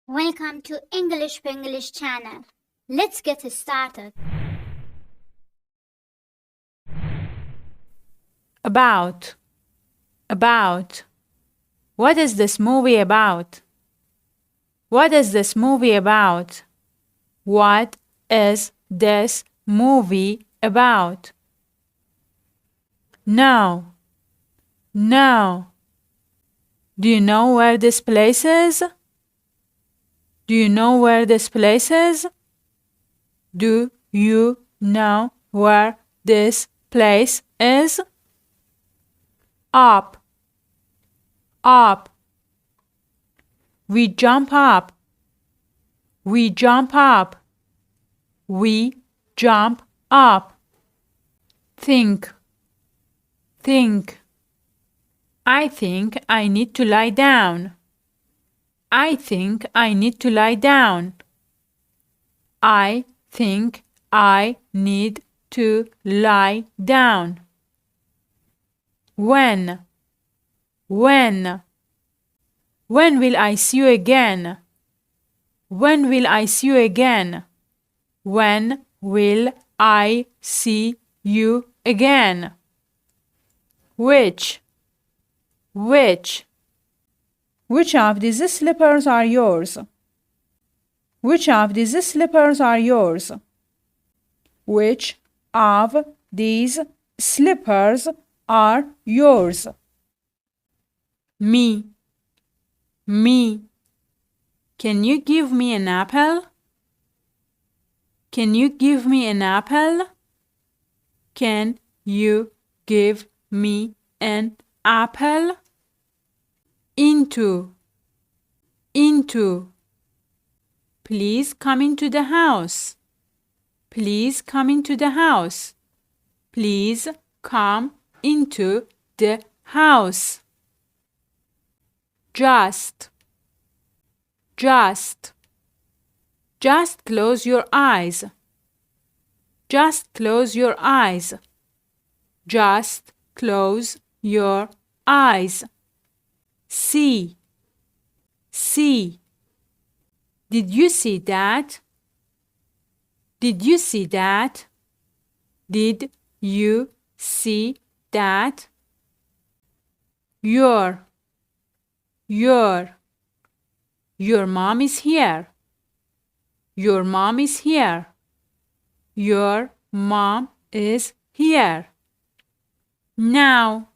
Welcome to English Pinglish channel. Let's get started. About. What is this movie about? What is this movie about? What is this movie about? No. Do you know where this place is? Do you know where this place is? Do you know where this place is? Up. We jump up. We jump up. Think. I think I need to lie down. I think I need to lie down. I think I need to lie down. When will I see you again? When will I see you again? When will I see you again? Which of these slippers are yours? Which of these slippers are yours? Which of these slippers are yours? Me. Can you give me an apple? Can you give me an apple? Can you give me an apple? Into. Please come into the house. Please come into the house. Please come into the house. Just close your eyes. Just close your eyes. Just close your eyes. See. Did you see that? Did you see that? Did you see that? Your mom is here. Your mom is here. Your mom is here. Now.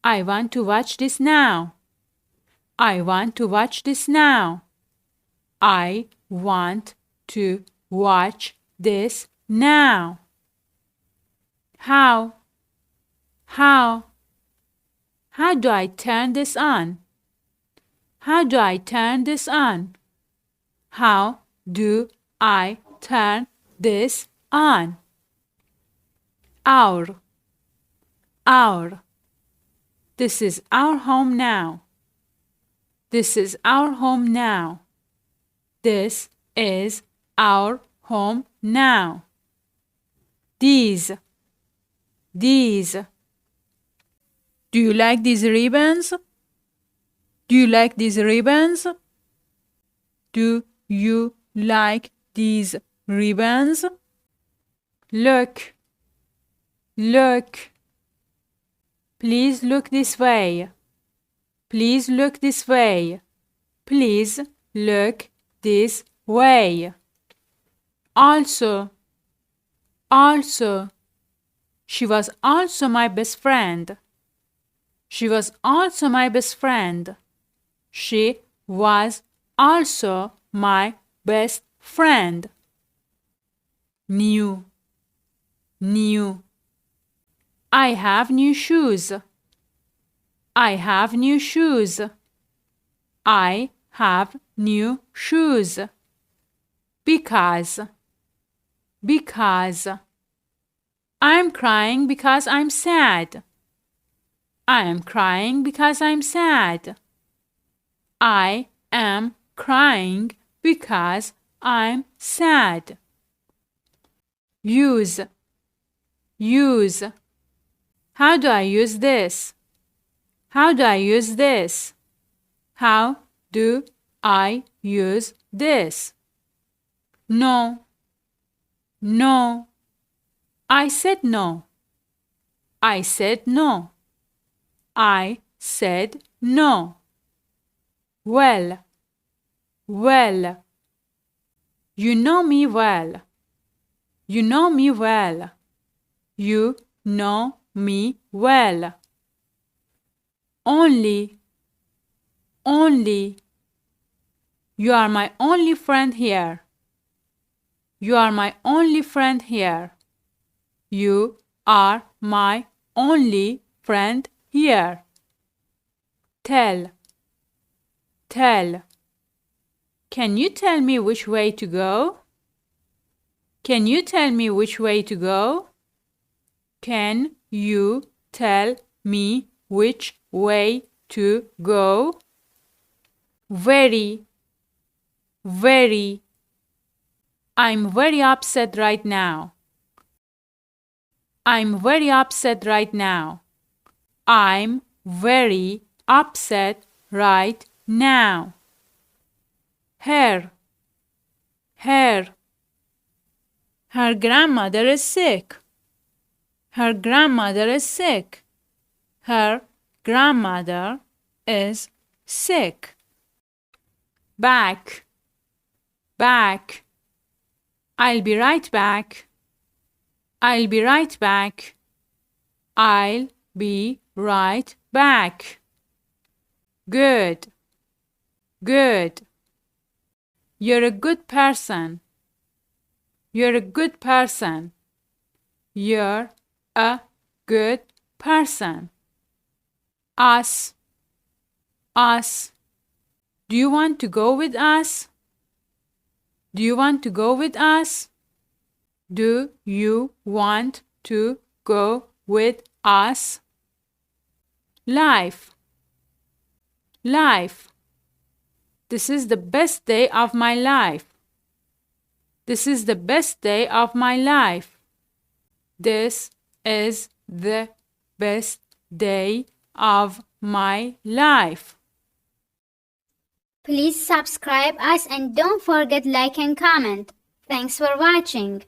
I want to watch this now. I want to watch this now. I want to watch this now. How do I turn this on? How do I turn this on? How do I turn this on? Our. This is our home now. This is our home now. This is our home now. These. Do you like these ribbons? Do you like these ribbons? Do you like these ribbons? Look. Please look this way. Please look this way. Please look this way. Also. She was also my best friend. She was also my best friend. She was also my best friend. New. I have new shoes. I have new shoes. I have new shoes. Because. I'm crying because I'm sad. I am crying because I'm sad. I am crying because I'm sad. Use. How do I use this? How do I use this? How do I use this? No. No. I said no. I said no. I said no. Well. Well. You know me well. You know me well. You know me well. Only. Only. You are my only friend here. You are my only friend here. You are my only friend here. Tell. Tell. Can you tell me which way to go? Can you tell me which way to go? Can you tell me which way to go? Very. Very. I'm very upset right now. I'm very upset right now. I'm very upset right now. Her. Her. Her grandmother is sick. Her grandmother is sick. Her grandmother is sick. Back. Back. I'll be right back. I'll be right back. I'll be right back. Good. Good. You're a good person. You're a good person. You're a good person. Us. Us. Do you want to go with us? Do you want to go with us? Do you want to go with us? Life. Life. This is the best day of my life. This is the best day of my life. This is the best day of my life. Please subscribe us and don't forget like and comment. Thanks for watching.